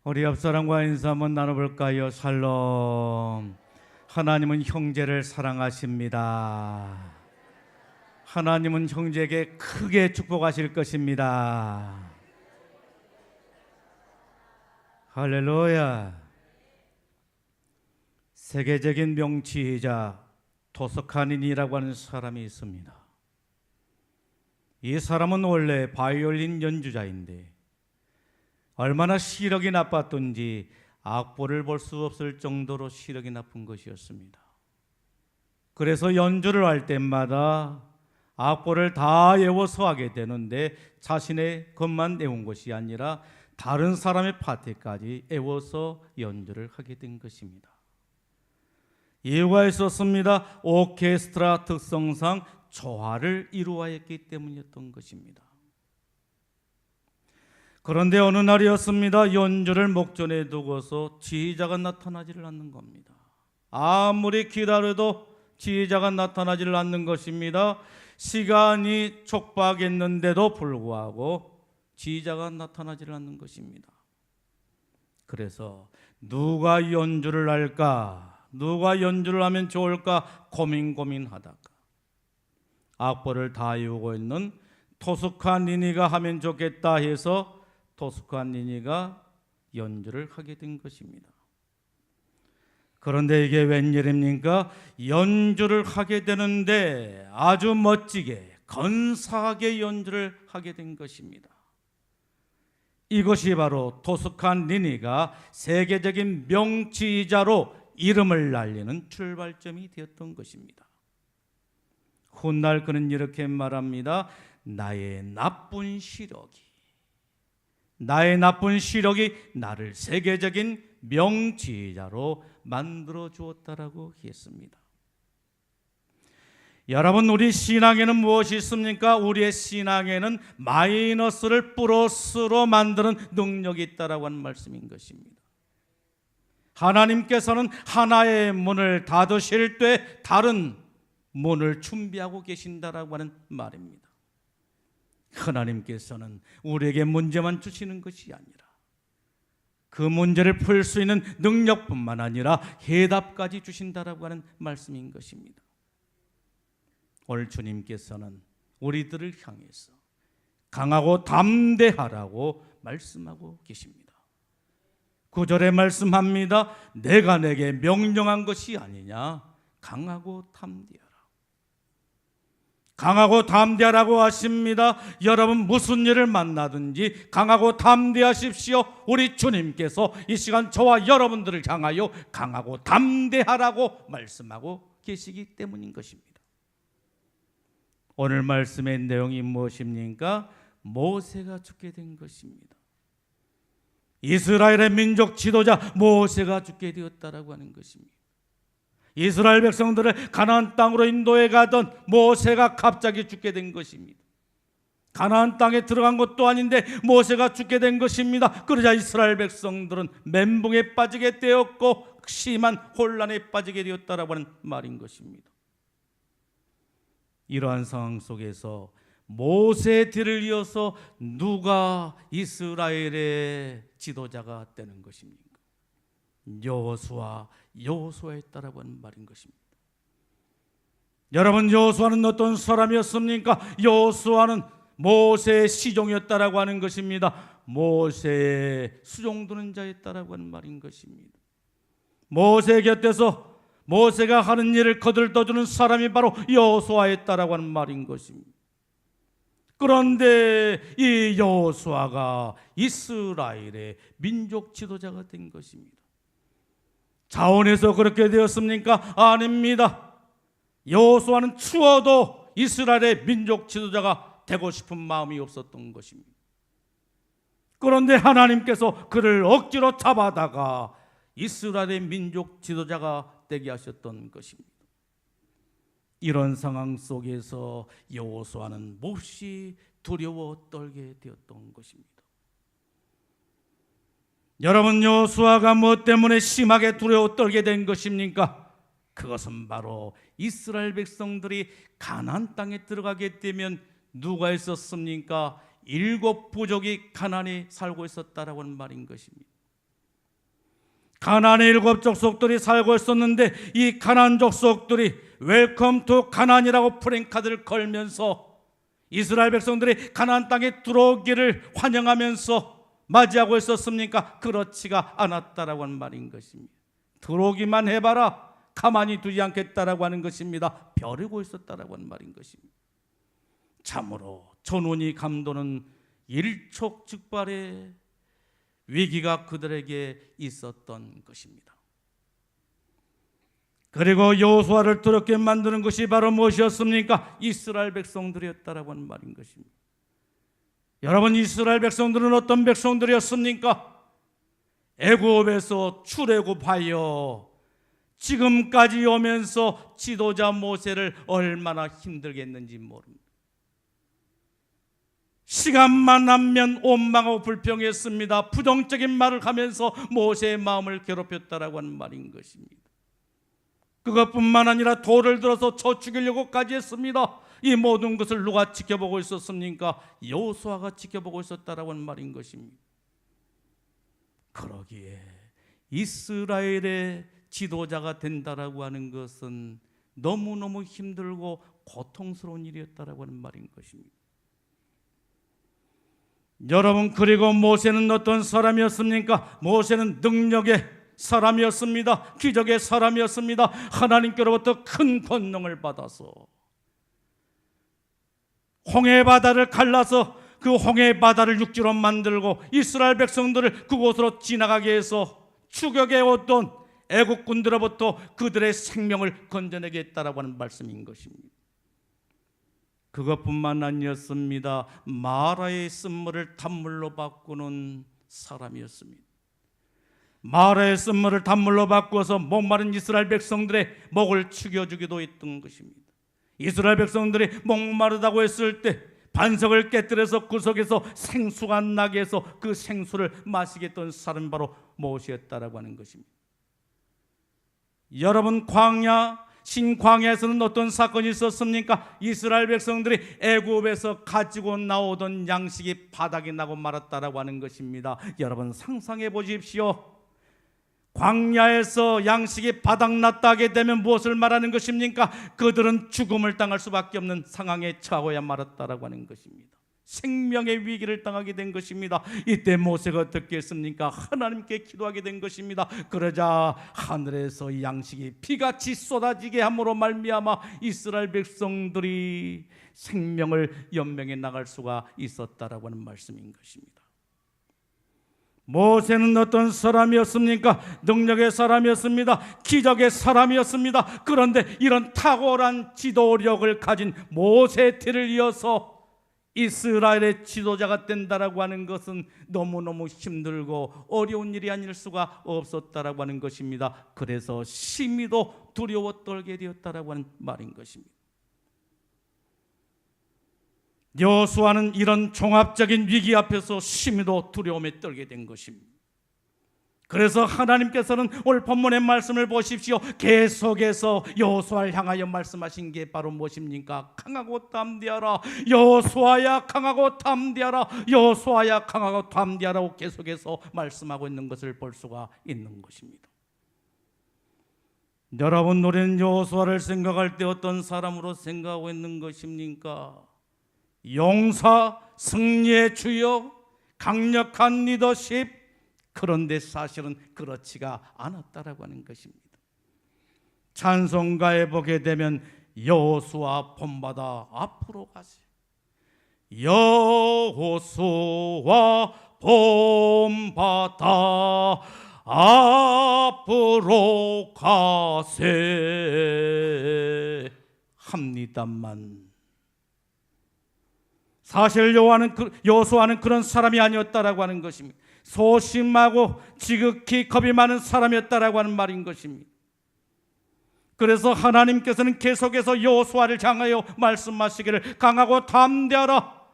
우리 옆사람과 인사 한번 나눠볼까요? 샬롬. 하나님은 형제를 사랑하십니다. 하나님은 형제에게 크게 축복하실 것입니다. 할렐루야. 세계적인 명치이자 토스카닌이라고 하는 사람이 있습니다. 이 사람은 원래 바이올린 연주자인데 얼마나 시력이 나빴던지 악보를 볼 수 없을 정도로 시력이 나쁜 것이었습니다. 그래서 연주를 할 때마다 악보를 다 외워서 하게 되는데 자신의 것만 외운 것이 아니라 다른 사람의 파트까지 외워서 연주를 하게 된 것입니다. 이유가 있었습니다. 오케스트라 특성상 조화를 이루어야 했기 때문이었던 것입니다. 그런데 어느 날이었습니다. 연주를 목전에 두고서 지휘자가 나타나지를 않는 겁니다. 아무리 기다려도 지휘자가 나타나지를 않는 것입니다. 시간이 촉박했는데도 불구하고 지휘자가 나타나지를 않는 것입니다. 그래서 누가 연주를 할까? 누가 연주를 하면 좋을까? 고민하다가 악보를 다 외우고 있는 토스카니니가 하면 좋겠다 해서 토스카니니가 연주를 하게 된 것입니다. 그런데 이게 웬일입니까? 연주를 하게 되는데 아주 멋지게 건사하게 연주를 하게 된 것입니다. 이것이 바로 토스카니니가 세계적인 명치이자로 이름을 날리는 출발점이 되었던 것입니다. 훗날 그는 이렇게 말합니다. 나의 나쁜 시력이 나를 세계적인 명치이자로 만들어 주었다라고 했습니다. 여러분, 우리 신앙에는 무엇이 있습니까? 우리의 신앙에는 마이너스를 플러스로 만드는 능력이 있다라고 하는 말씀인 것입니다. 하나님께서는 하나의 문을 닫으실 때 다른 문을 준비하고 계신다라고 하는 말입니다. 하나님께서는 우리에게 문제만 주시는 것이 아니라 그 문제를 풀 수 있는 능력뿐만 아니라 해답까지 주신다라고 하는 말씀인 것입니다. 오늘 주님께서는 우리들을 향해서 강하고 담대하라고 말씀하고 계십니다. 9절에 말씀합니다. 내가 내게 명령한 것이 아니냐? 강하고 담대하라. 강하고 담대하라고 하십니다. 여러분, 무슨 일을 만나든지 강하고 담대하십시오. 우리 주님께서 이 시간 저와 여러분들을 향하여 강하고 담대하라고 말씀하고 계시기 때문인 것입니다. 오늘 말씀의 내용이 무엇입니까? 모세가 죽게 된 것입니다. 이스라엘의 민족 지도자 모세가 죽게 되었다라고 하는 것입니다. 이스라엘 백성들을 가나안 땅으로 인도해 가던 모세가 갑자기 죽게 된 것입니다. 가나안 땅에 들어간 것도 아닌데 모세가 죽게 된 것입니다. 그러자 이스라엘 백성들은 멘붕에 빠지게 되었고 심한 혼란에 빠지게 되었다라고 하는 말인 것입니다. 이러한 상황 속에서 모세의 뒤를 이어서 누가 이스라엘의 지도자가 되는 것입니까? 여호수아였다라고 하는 말인 것입니다. 여러분, 여호수아는 어떤 사람이었습니까? 여호수아는 모세의 시종이었다라고 하는 것입니다. 모세의 수종드는 자였다라고 하는 말인 것입니다. 모세 곁에서 모세가 하는 일을 거들떠주는 사람이 바로 여호수아였다라고 하는 말인 것입니다. 그런데 이 여호수아가 이스라엘의 민족 지도자가 된 것입니다. 자원에서 그렇게 되었습니까? 아닙니다. 여호수아는 추워도 이스라엘의 민족 지도자가 되고 싶은 마음이 없었던 것입니다. 그런데 하나님께서 그를 억지로 잡아다가 이스라엘의 민족 지도자가 되게 하셨던 것입니다. 이런 상황 속에서 여호수아는 몹시 두려워 떨게 되었던 것입니다. 여러분, 여호수아가 무엇 때문에 심하게 두려워 떨게 된 것입니까? 그것은 바로 이스라엘 백성들이 가나안 땅에 들어가게 되면 누가 있었습니까? 7 부족이 가나안에 살고 있었다라고 하는 말인 것입니다. 가나안의 7 족속들이 살고 있었는데 이 가나안 족속들이 웰컴 투 가나안이라고 프랭카드를 걸면서 이스라엘 백성들이 가나안 땅에 들어오기를 환영하면서 맞이하고 있었습니까? 그렇지가 않았다라고 하는 말인 것입니다. 들어오기만 해봐라, 가만히 두지 않겠다라고 하는 것입니다. 벼르고 있었다라고 하는 말인 것입니다. 참으로 전운이 감도는 일촉즉발의 위기가 그들에게 있었던 것입니다. 그리고 여호수아를 두렵게 만드는 것이 바로 무엇이었습니까? 이스라엘 백성들이었다라고 하는 말인 것입니다. 여러분, 이스라엘 백성들은 어떤 백성들이었습니까? 애굽에서 출애굽하여 지금까지 오면서 지도자 모세를 얼마나 힘들게 했는지 모릅니다. 시간만 나면 원망하고 불평했습니다. 부정적인 말을 하면서 모세의 마음을 괴롭혔다라고 하는 말인 것입니다. 그것뿐만 아니라 돌을 들어서 쳐 죽이려고까지 했습니다. 이 모든 것을 누가 지켜보고 있었습니까? 여호수아가 지켜보고 있었다라고 하는 말인 것입니다. 그러기에 이스라엘의 지도자가 된다라고 하는 것은 너무너무 힘들고 고통스러운 일이었다라고 하는 말인 것입니다. 여러분, 그리고 모세는 어떤 사람이었습니까? 모세는 능력의 사람이었습니다. 기적의 사람이었습니다. 하나님께로부터 큰 권능을 받아서 홍해바다를 갈라서 그 홍해바다를 육지로 만들고 이스라엘 백성들을 그곳으로 지나가게 해서 추격해 왔던 애국군들로부터 그들의 생명을 건져내게 했다라고 하는 말씀인 것입니다. 그것뿐만 아니었습니다. 마라의 쓴물을 단물로 바꾸는 사람이었습니다. 마라의 쓴물을 단물로 바꾸어서 목마른 이스라엘 백성들의 목을 축여주기도 했던 것입니다. 이스라엘 백성들이 목마르다고 했을 때 반석을 깨뜨려서 그 속에서 생수가 나게 해서 그 생수를 마시게 했던 사람이 바로 모세였다라고 하는 것입니다. 여러분, 신광야에서는 어떤 사건이 있었습니까? 이스라엘 백성들이 애굽에서 가지고 나오던 양식이 바닥이 나고 말았다라고 하는 것입니다. 여러분, 상상해 보십시오. 광야에서 양식이 바닥났다게 되면 무엇을 말하는 것입니까? 그들은 죽음을 당할 수밖에 없는 상황에 처하고야 말았다라고 하는 것입니다. 생명의 위기를 당하게 된 것입니다. 이때 모세가 어떻게 했습니까? 하나님께 기도하게 된 것입니다. 그러자 하늘에서 양식이 비같이 쏟아지게 함으로 말미암아 이스라엘 백성들이 생명을 연명해 나갈 수가 있었다라고 하는 말씀인 것입니다. 모세는 어떤 사람이었습니까? 능력의 사람이었습니다. 기적의 사람이었습니다. 그런데 이런 탁월한 지도력을 가진 모세의 뒤를 이어서 이스라엘의 지도자가 된다라고 하는 것은 너무너무 힘들고 어려운 일이 아닐 수가 없었다라고 하는 것입니다. 그래서 심히도 두려워 떨게 되었다라고 하는 말인 것입니다. 여호수아는 이런 종합적인 위기 앞에서 심히도 두려움에 떨게 된 것입니다. 그래서 하나님께서는 오늘 본문의 말씀을 보십시오. 계속해서 여호수아를 향하여 말씀하신 게 바로 무엇입니까? 강하고 담대하라. 여호수아야 강하고 담대하라. 여호수아야 강하고 담대하라고 계속해서 말씀하고 있는 것을 볼 수가 있는 것입니다. 여러분, 우리는 여호수아를 생각할 때 어떤 사람으로 생각하고 있는 것입니까? 용사, 승리의 주역, 강력한 리더십. 그런데 사실은 그렇지가 않았다라고 하는 것입니다. 찬송가에 보게 되면 여호수아 본받아 앞으로 가세. 여호수아 본받아 앞으로 가세 합니다만 사실 여호수아는 그런 사람이 아니었다라고 하는 것입니다. 소심하고 지극히 겁이 많은 사람이었다라고 하는 말인 것입니다. 그래서 하나님께서는 계속해서 여호수아를 향하여 말씀하시기를 강하고 담대하라.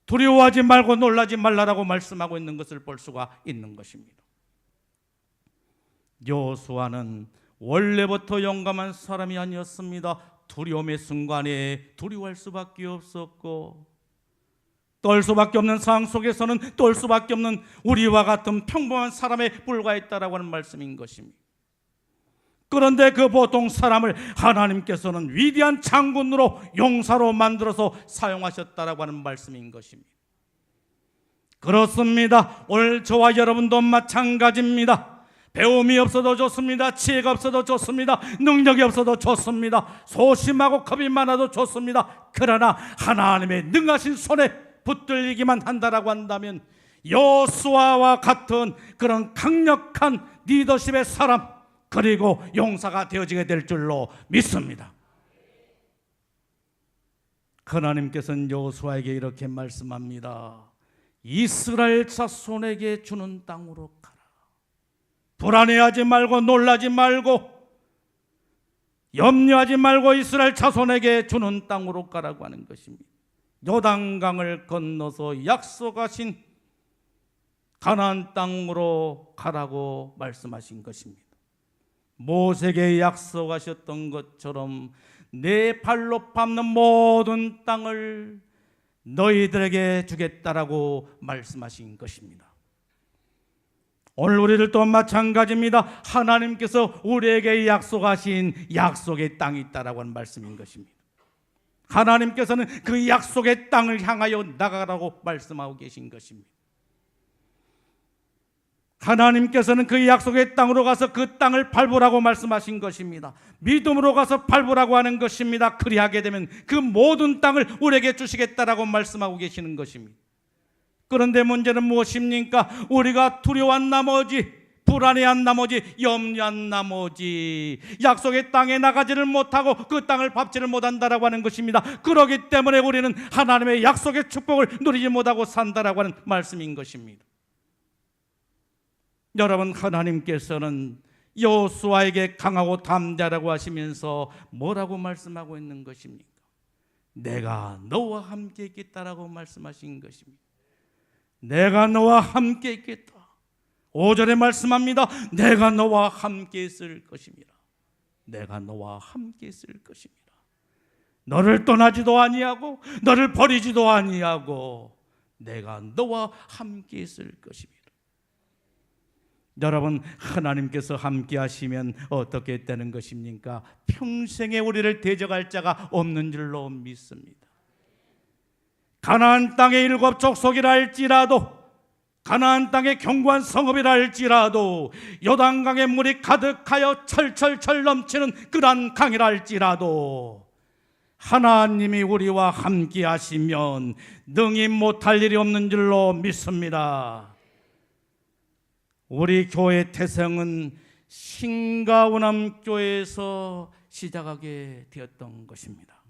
두려워하지 말고 놀라지 말라라고 말씀하고 있는 것을 볼 수가 있는 것입니다. 여호수아는 원래부터 용감한 사람이 아니었습니다. 두려움의 순간에 두려워할 수밖에 없었고 떨 수밖에 없는 상황 속에서는 떨 수밖에 없는 우리와 같은 평범한 사람에 불과했다라고 하는 말씀인 것입니다. 그런데 그 보통 사람을 하나님께서는 위대한 장군으로 용사로 만들어서 사용하셨다라고 하는 말씀인 것입니다. 그렇습니다. 오늘 저와 여러분도 마찬가지입니다. 배움이 없어도 좋습니다. 지혜가 없어도 좋습니다. 능력이 없어도 좋습니다. 소심하고 겁이 많아도 좋습니다. 그러나 하나님의 능하신 손에 붙들리기만 한다라고 한다면 여호수아와 같은 그런 강력한 리더십의 사람, 그리고 용사가 되어지게 될 줄로 믿습니다. 하나님께서는 여호수아에게 이렇게 말씀합니다. 이스라엘 자손에게 주는 땅으로 가라. 불안해하지 말고 놀라지 말고 염려하지 말고 이스라엘 자손에게 주는 땅으로 가라고 하는 것입니다. 요단강을 건너서 약속하신 가나안 땅으로 가라고 말씀하신 것입니다. 모세에게 약속하셨던 것처럼 내 발로 밟는 모든 땅을 너희들에게 주겠다라고 말씀하신 것입니다. 오늘 우리들도 마찬가지입니다. 하나님께서 우리에게 약속하신 약속의 땅이 있다라고 하는 말씀인 것입니다. 하나님께서는 그 약속의 땅을 향하여 나가라고 말씀하고 계신 것입니다. 하나님께서는 그 약속의 땅으로 가서 그 땅을 밟으라고 말씀하신 것입니다. 믿음으로 가서 밟으라고 하는 것입니다. 그리하게 되면 그 모든 땅을 우리에게 주시겠다라고 말씀하고 계시는 것입니다. 그런데 문제는 무엇입니까? 우리가 두려워한 나머지, 불안해한 나머지, 염려한 나머지 약속의 땅에 나가지를 못하고 그 땅을 밟지를 못한다라고 하는 것입니다. 그렇기 때문에 우리는 하나님의 약속의 축복을 누리지 못하고 산다라고 하는 말씀인 것입니다. 여러분, 하나님께서는 여호수아에게 강하고 담대하라고 하시면서 뭐라고 말씀하고 있는 것입니까? 내가 너와 함께 있겠다라고 말씀하신 것입니다. 내가 너와 함께 있겠다. 5절에 말씀합니다. 내가 너와 함께 있을 것입니다. 내가 너와 함께 있을 것입니다. 너를 떠나지도 아니하고 너를 버리지도 아니하고 내가 너와 함께 있을 것입니다. 여러분, 하나님께서 함께 하시면 어떻게 되는 것입니까? 평생에 우리를 대적할 자가 없는 줄로 믿습니다. 가나안 땅의 7 족속이라 할지라도, 가나안 땅의 견고한 성읍이라 할지라도, 요단강에 물이 가득하여 철철철 넘치는 그러한 강이라 할지라도 하나님이 우리와 함께 하시면 능히 못할 일이 없는 줄로 믿습니다. 우리 교회 태생은 신가운암교회에서 시작하게 되었던 것입니다.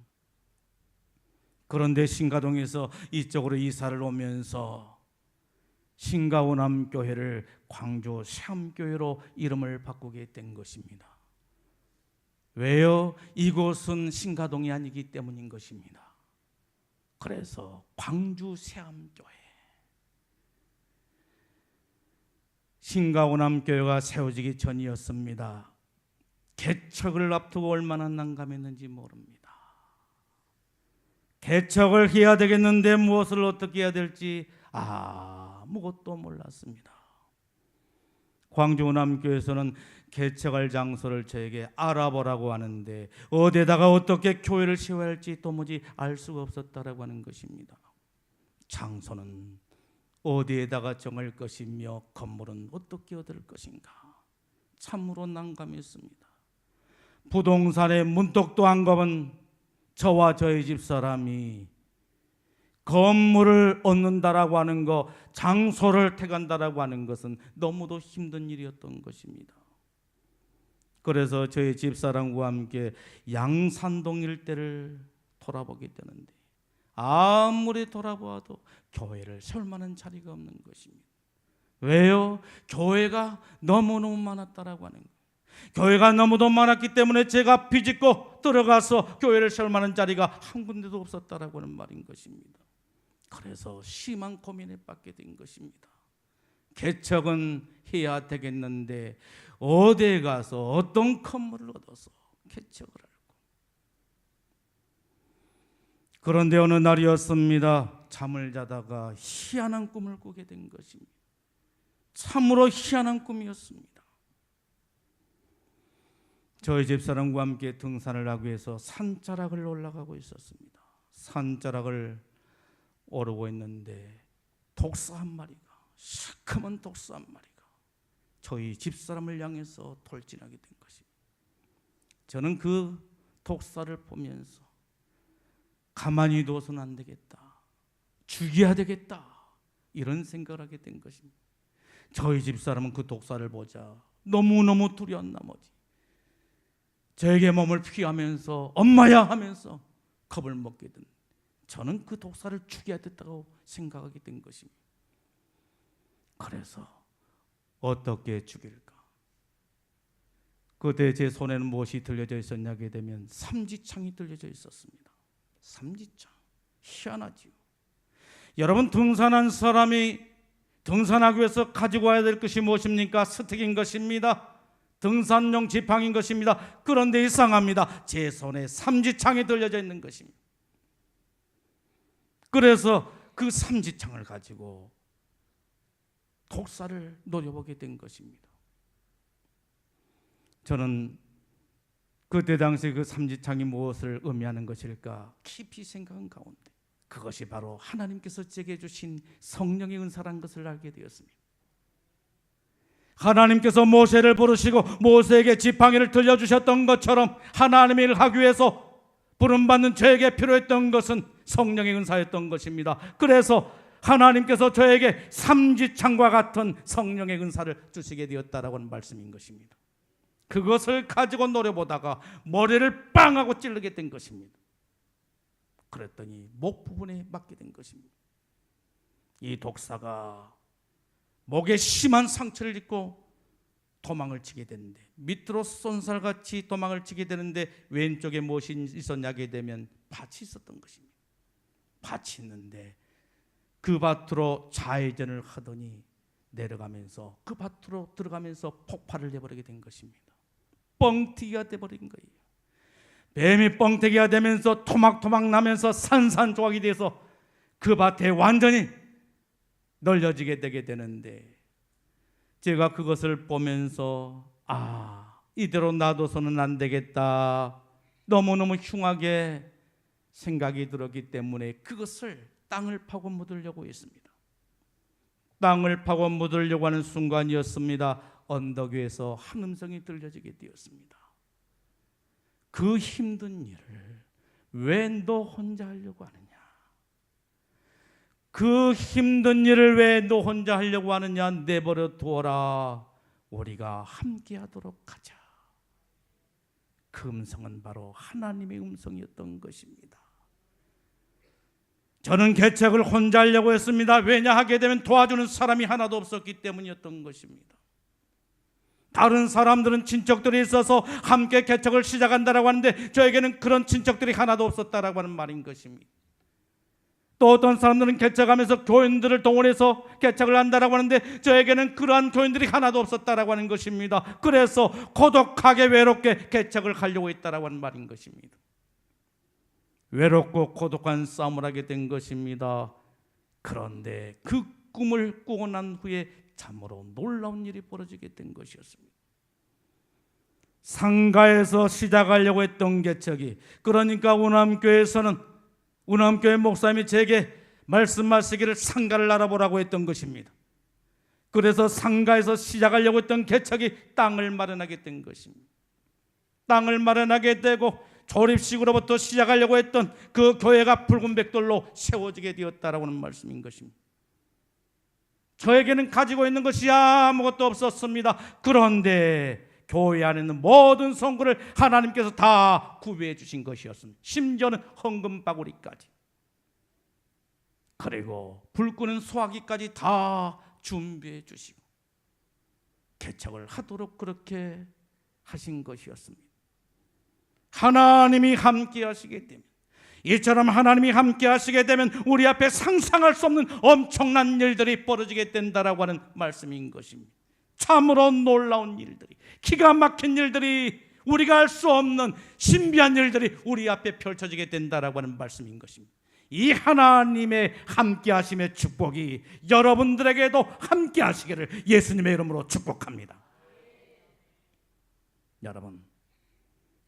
그런데 신가동에서 이쪽으로 이사를 오면서 신가운암교회를 광주 새암교회로 이름을 바꾸게 된 것입니다. 왜요? 이곳은 신가동이 아니기 때문인 것입니다. 그래서 광주 새암교회, 신가운암교회가 세워지기 전이었습니다. 개척을 앞두고 얼마나 난감했는지 모릅니다. 개척을 해야 되겠는데 무엇을 어떻게 해야 될지 아무것도 몰랐습니다. 광주운암교회에서는 개척할 장소를 저에게 알아보라고 하는데 어디에다가 어떻게 교회를 세워야 할지 도무지 알 수가 없었다라고 하는 것입니다. 장소는 어디에다가 정할 것이며 건물은 어떻게 얻을 것인가, 참으로 난감했습니다. 부동산의 문턱도 안 가본 저와 저희 집사람이 건물을 얻는다라고 하는 것, 장소를 택한다라고 하는 것은 너무도 힘든 일이었던 것입니다. 그래서 저희 집사람과 함께 양산동 일대를 돌아보게 되는데 아무리 돌아보아도 교회를 세울 만한 자리가 없는 것입니다. 왜요? 교회가 너무너무 많았다라고 하는 거예요. 교회가 너무도 많았기 때문에 제가 비집고 들어가서 교회를 세울 만한 자리가 한 군데도 없었다라고 하는 말인 것입니다. 그래서 심한 고민에 빠지게 된 것입니다. 개척은 해야 되겠는데 어디에 가서 어떤 건물을 얻어서 개척을 할까? 그런데 어느 날이었습니다. 잠을 자다가 희한한 꿈을 꾸게 된 것입니다. 참으로 희한한 꿈이었습니다. 저희 집사람과 함께 등산을 하기 위해서 산자락을 올라가고 있었습니다. 산자락을 오르고 있는데 독사 한 마리가, 시커먼 독사 한 마리가 저희 집사람을 향해서 돌진하게 된 것입니다. 저는 그 독사를 보면서 가만히 둬서는 안 되겠다, 죽여야 되겠다, 이런 생각을 하게 된 것입니다. 저희 집사람은 그 독사를 보자 너무너무 두려운 나머지 저에게 몸을 피하면서 엄마야 하면서 겁을 먹게 된, 저는 그 독사를 죽여야 됐다고 생각하게 된 것입니다. 그래서 어떻게 죽일까? 그때 제 손에는 무엇이 들려져 있었냐게 되면 삼지창이 들려져 있었습니다. 삼지창, 희한하지요. 여러분, 등산한 사람이 등산하기 위해서 가지고 와야 될 것이 무엇입니까? 스틱인 것입니다. 등산용 지팡이인 것입니다. 그런데 이상합니다. 제 손에 삼지창이 들려져 있는 것입니다. 그래서 그 삼지창을 가지고 독사를 노려보게 된 것입니다. 저는 그때 당시 그 삼지창이 무엇을 의미하는 것일까 깊이 생각한 가운데 그것이 바로 하나님께서 제게 주신 성령의 은사라는 것을 알게 되었습니다. 하나님께서 모세를 부르시고 모세에게 지팡이를 들려주셨던 것처럼 하나님의 일을 하기 위해서 부름받는 저에게 필요했던 것은 성령의 은사였던 것입니다. 그래서 하나님께서 저에게 삼지창과 같은 성령의 은사를 주시게 되었다라고 하는 말씀인 것입니다. 그것을 가지고 노려보다가 머리를 빵 하고 찌르게 된 것입니다. 그랬더니 목 부분에 맞게 된 것입니다. 이 독사가 목에 심한 상처를 입고 도망을 치게 되는데, 밑으로 쏜살같이 도망을 치게 되는데 왼쪽에 무엇이 있었냐게 되면 밭이 있었던 것입니다. 밭이 있는데 그 밭으로 좌회전을 하더니 내려가면서 그 밭으로 들어가면서 폭발을 해버리게 된 것입니다. 뻥튀기가 돼버린 거예요. 뱀이 뻥튀기가 되면서 토막토막 나면서 산산조각이 돼서 그 밭에 완전히 널려지게 되게 되는데, 제가 그것을 보면서 이대로 놔둬서는 안 되겠다, 너무너무 흉하게 생각이 들었기 때문에 그것을 땅을 파고 묻으려고 했습니다. 땅을 파고 묻으려고 하는 순간이었습니다. 언덕 위에서 한 음성이 들려지게 되었습니다. 그 힘든 일을 왜 너 혼자 하려고 하느냐? 그 힘든 일을 왜 너 혼자 하려고 하느냐? 내버려 두어라. 우리가 함께 하도록 하자. 그 음성은 바로 하나님의 음성이었던 것입니다. 저는 개척을 혼자 하려고 했습니다. 왜냐 하게 되면 도와주는 사람이 하나도 없었기 때문이었던 것입니다. 다른 사람들은 친척들이 있어서 함께 개척을 시작한다라고 하는데 저에게는 그런 친척들이 하나도 없었다라고 하는 말인 것입니다. 또 어떤 사람들은 개척하면서 교인들을 동원해서 개척을 한다라고 하는데 저에게는 그러한 교인들이 하나도 없었다라고 하는 것입니다. 그래서 고독하게 외롭게 개척을 하려고 했다라고 하는 말인 것입니다. 외롭고 고독한 싸움을 하게 된 것입니다. 그런데 그 꿈을 꾸고 난 후에 참으로 놀라운 일이 벌어지게 된 것이었습니다. 상가에서 시작하려고 했던 개척이, 그러니까 운암교회에서는 운암교회 목사님이 제게 말씀하시기를 상가를 알아보라고 했던 것입니다. 그래서 상가에서 시작하려고 했던 개척이 땅을 마련하게 된 것입니다. 땅을 마련하게 되고 조립식으로부터 시작하려고 했던 그 교회가 붉은 벽돌로 세워지게 되었다라고 하는 말씀인 것입니다. 저에게는 가지고 있는 것이 아무것도 없었습니다. 그런데 교회 안에 있는 모든 성구를 하나님께서 다 구비해 주신 것이었습니다. 심지어는 헌금 바구리까지, 그리고 불 끄는 소화기까지 다 준비해 주시고 개척을 하도록 그렇게 하신 것이었습니다. 하나님이 함께 하시게 되면, 이처럼 하나님이 함께 하시게 되면 우리 앞에 상상할 수 없는 엄청난 일들이 벌어지게 된다라고 하는 말씀인 것입니다. 참으로 놀라운 일들이, 기가 막힌 일들이 우리가 할 수 없는 신비한 일들이 우리 앞에 펼쳐지게 된다라고 하는 말씀인 것입니다. 이 하나님의 함께하심의 축복이 여러분들에게도 함께하시기를 예수님의 이름으로 축복합니다. 여러분,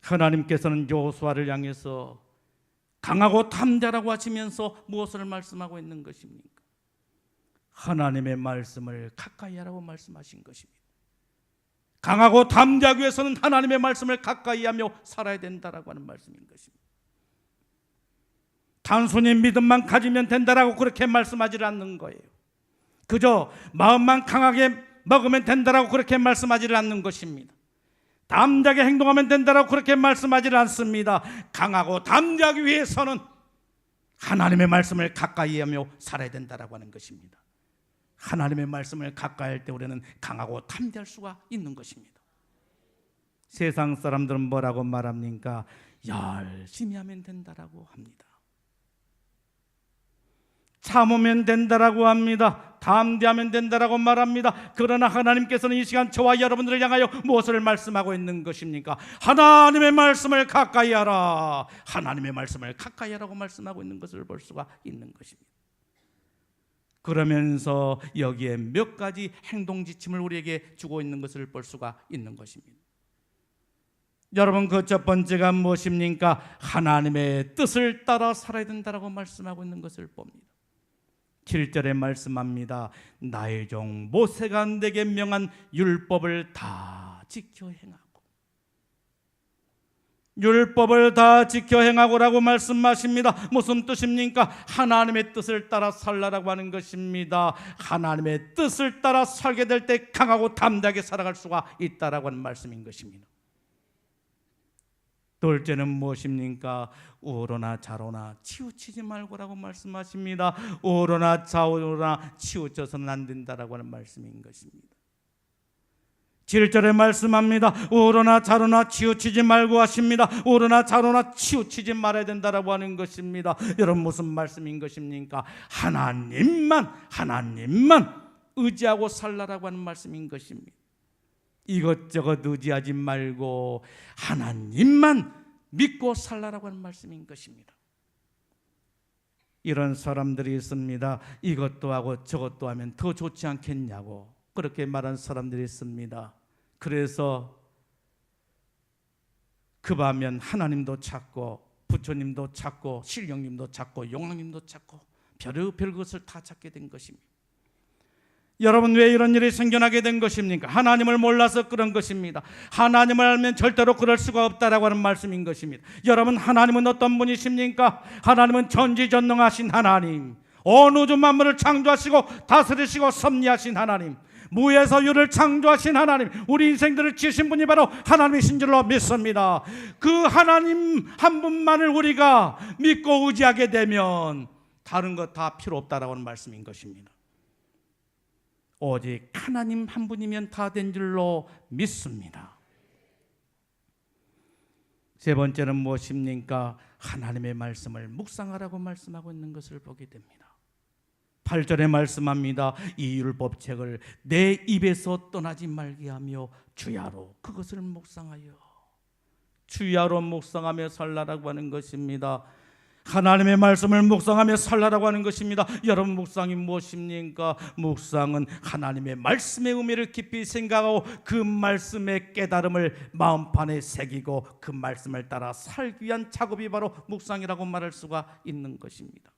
하나님께서는 여호수아를 향해서 강하고 담대라고 하시면서 무엇을 말씀하고 있는 것입니까? 하나님의 말씀을 가까이 하라고 말씀하신 것입니다. 강하고 담대하기 위해서는 하나님의 말씀을 가까이 하며 살아야 된다라고 하는 말씀인 것입니다. 단순히 믿음만 가지면 된다라고 그렇게 말씀하지 않는 거예요. 그저 마음만 강하게 먹으면 된다라고 그렇게 말씀하지 않는 것입니다. 담대하게 행동하면 된다라고 그렇게 말씀하지 않습니다. 강하고 담대하기 위해서는 하나님의 말씀을 가까이 하며 살아야 된다라고 하는 것입니다. 하나님의 말씀을 가까이 할 때 우리는 강하고 담대할 수가 있는 것입니다. 세상 사람들은 뭐라고 말합니까? 열심히 하면 된다라고 합니다. 참으면 된다라고 합니다. 담대하면 된다라고 말합니다. 그러나 하나님께서는 이 시간 저와 여러분들을 향하여 무엇을 말씀하고 있는 것입니까? 하나님의 말씀을 가까이 하라. 하나님의 말씀을 가까이 하라고 말씀하고 있는 것을 볼 수가 있는 것입니다. 그러면서 여기에 몇 가지 행동 지침을 우리에게 주고 있는 것을 볼 수가 있는 것입니다. 여러분, 그 첫 번째가 무엇입니까? 하나님의 뜻을 따라 살아야 된다라고 말씀하고 있는 것을 봅니다. 7절에 말씀합니다. 나의 종 모세가 내게 명한 율법을 다 지켜 행하고, 율법을 다 지켜 행하고라고 말씀하십니다. 무슨 뜻입니까? 하나님의 뜻을 따라 살라라고 하는 것입니다. 하나님의 뜻을 따라 살게 될 때 강하고 담대하게 살아갈 수가 있다라고 하는 말씀인 것입니다. 둘째는 무엇입니까? 우로나 좌로나 치우치지 말고라고 말씀하십니다. 우로나 좌로나 치우쳐서는 안 된다라고 하는 말씀인 것입니다. 7절에 말씀합니다. 우로나 좌로나 치우치지 말고 하십니다. 우로나 좌로나 치우치지 말아야 된다라고 하는 것입니다. 여러분, 무슨 말씀인 것입니까? 하나님만 의지하고 살라라고 하는 말씀인 것입니다. 이것저것 의지하지 말고 하나님만 믿고 살라라고 하는 말씀인 것입니다. 이런 사람들이 있습니다. 이것도 하고 저것도 하면 더 좋지 않겠냐고 그렇게 말한 사람들이 있습니다. 그래서 급하면 하나님도 찾고 부처님도 찾고 신령님도 찾고 용왕님도 찾고 별의별 것을 다 찾게 된 것입니다. 여러분, 왜 이런 일이 생겨나게 된 것입니까? 하나님을 몰라서 그런 것입니다. 하나님을 알면 절대로 그럴 수가 없다라고 하는 말씀인 것입니다. 여러분, 하나님은 어떤 분이십니까? 하나님은 전지전능하신 하나님, 온 우주 만물을 창조하시고 다스리시고 섭리하신 하나님, 무에서 유를 창조하신 하나님, 우리 인생들을 지으신 분이 바로 하나님이신 줄로 믿습니다. 그 하나님 한 분만을 우리가 믿고 의지하게 되면 다른 것 다 필요 없다라고 하는 말씀인 것입니다. 오직 하나님 한 분이면 다 된 줄로 믿습니다. 세 번째는 무엇입니까? 하나님의 말씀을 묵상하라고 말씀하고 있는 것을 보게 됩니다. 8절에 말씀합니다. 이 율법책을 내 입에서 떠나지 말게 하며 주야로 그것을 묵상하여, 주야로 묵상하며 살라라고 하는 것입니다. 하나님의 말씀을 묵상하며 살라라고 하는 것입니다. 여러분, 묵상이 무엇입니까? 묵상은 하나님의 말씀의 의미를 깊이 생각하고 그 말씀의 깨달음을 마음판에 새기고 그 말씀을 따라 살기 위한 작업이 바로 묵상이라고 말할 수가 있는 것입니다.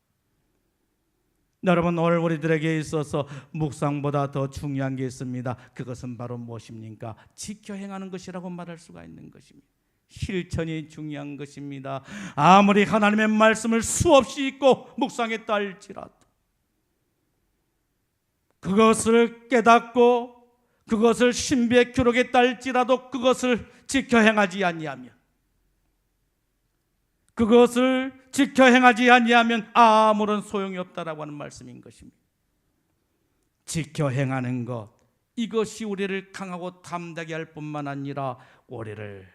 여러분, 오늘 우리들에게 있어서 묵상보다 더 중요한 게 있습니다. 그것은 바로 무엇입니까? 지켜 행하는 것이라고 말할 수가 있는 것입니다. 실천이 중요한 것입니다. 아무리 하나님의 말씀을 수없이 읽고 묵상했다 할지라도 그것을 깨닫고 그것을 신비의 기록했다 할지라도 그것을 지켜 행하지 아니하면, 그것을 지켜 행하지 아니하면 아무런 소용이 없다라고 하는 말씀인 것입니다. 지켜 행하는 것, 이것이 우리를 강하고 담대하게 할 뿐만 아니라 우리를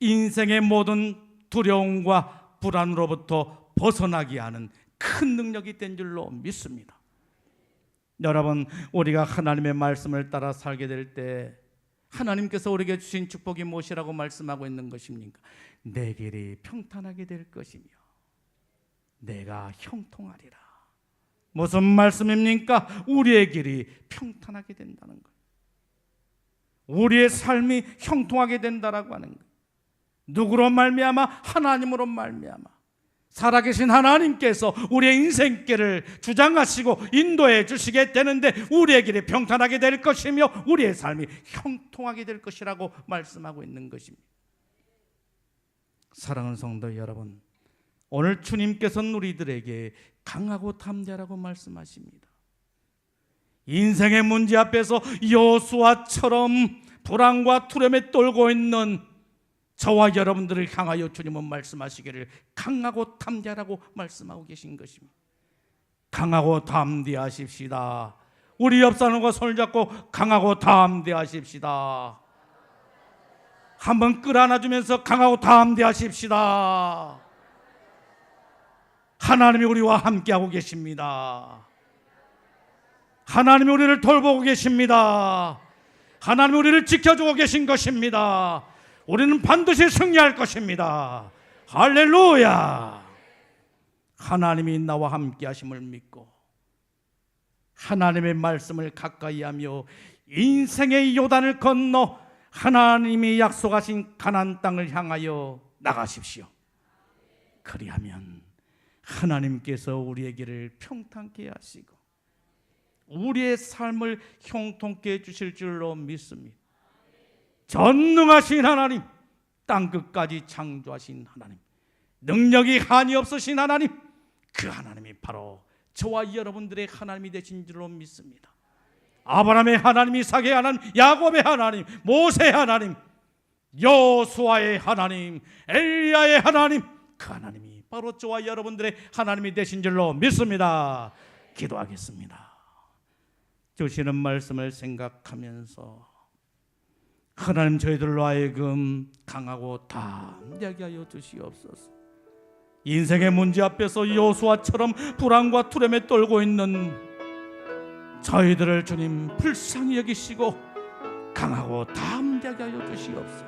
인생의 모든 두려움과 불안으로부터 벗어나게 하는 큰 능력이 된 줄로 믿습니다. 여러분, 우리가 하나님의 말씀을 따라 살게 될 때 하나님께서 우리에게 주신 축복이 무엇이라고 말씀하고 있는 것입니까? 내 길이 평탄하게 될 것이며 내가 형통하리라. 무슨 말씀입니까? 우리의 길이 평탄하게 된다는 거예요. 우리의 삶이 형통하게 된다라고 하는 거예요. 누구로 말미암아? 하나님으로 말미암아. 살아계신 하나님께서 우리의 인생길을 주장하시고 인도해 주시게 되는데 우리의 길이 평탄하게 될 것이며 우리의 삶이 형통하게 될 것이라고 말씀하고 있는 것입니다. 사랑하는 성도 여러분, 오늘 주님께서는 우리들에게 강하고 담대하라고 말씀하십니다. 인생의 문제 앞에서 여호수아처럼 불안과 두려움에 떨고 있는 저와 여러분들을 향하여 주님은 말씀하시기를 강하고 담대하라고 말씀하고 계신 것입니다. 강하고 담대하십시다. 우리 옆 사람과 손을 잡고 강하고 담대하십시다. 한번 끌어안아주면서 강하고 담대하십시다. 하나님이 우리와 함께하고 계십니다. 하나님이 우리를 돌보고 계십니다. 하나님이 우리를 지켜주고 계신 것입니다. 우리는 반드시 승리할 것입니다. 할렐루야. 하나님이 나와 함께 하심을 믿고 하나님의 말씀을 가까이 하며 인생의 요단을 건너 하나님이 약속하신 가나안 땅을 향하여 나가십시오. 그리하면 하나님께서 우리의 길을 평탄케 하시고 우리의 삶을 형통케 해주실 줄로 믿습니다. 전능하신 하나님, 땅끝까지 창조하신 하나님, 능력이 한이 없으신 하나님, 그 하나님이 바로 저와 여러분들의 하나님이 되신 줄로 믿습니다. 아브라함의 하나님, 이삭의 하나님, 야곱의 하나님, 모세의 하나님, 여호수아의 하나님, 엘리야의 하나님, 그 하나님이 바로 저와 여러분들의 하나님이 되신 줄로 믿습니다. 기도하겠습니다. 주시는 말씀을 생각하면서 하나님, 저희들로 하여금 강하고 담대하게 하여 주시옵소서. 인생의 문제 앞에서 여호수아처럼 불안과 두려움에 떨고 있는 저희들을 주님 불쌍히 여기시고 강하고 담대하게 하여 주시옵소서.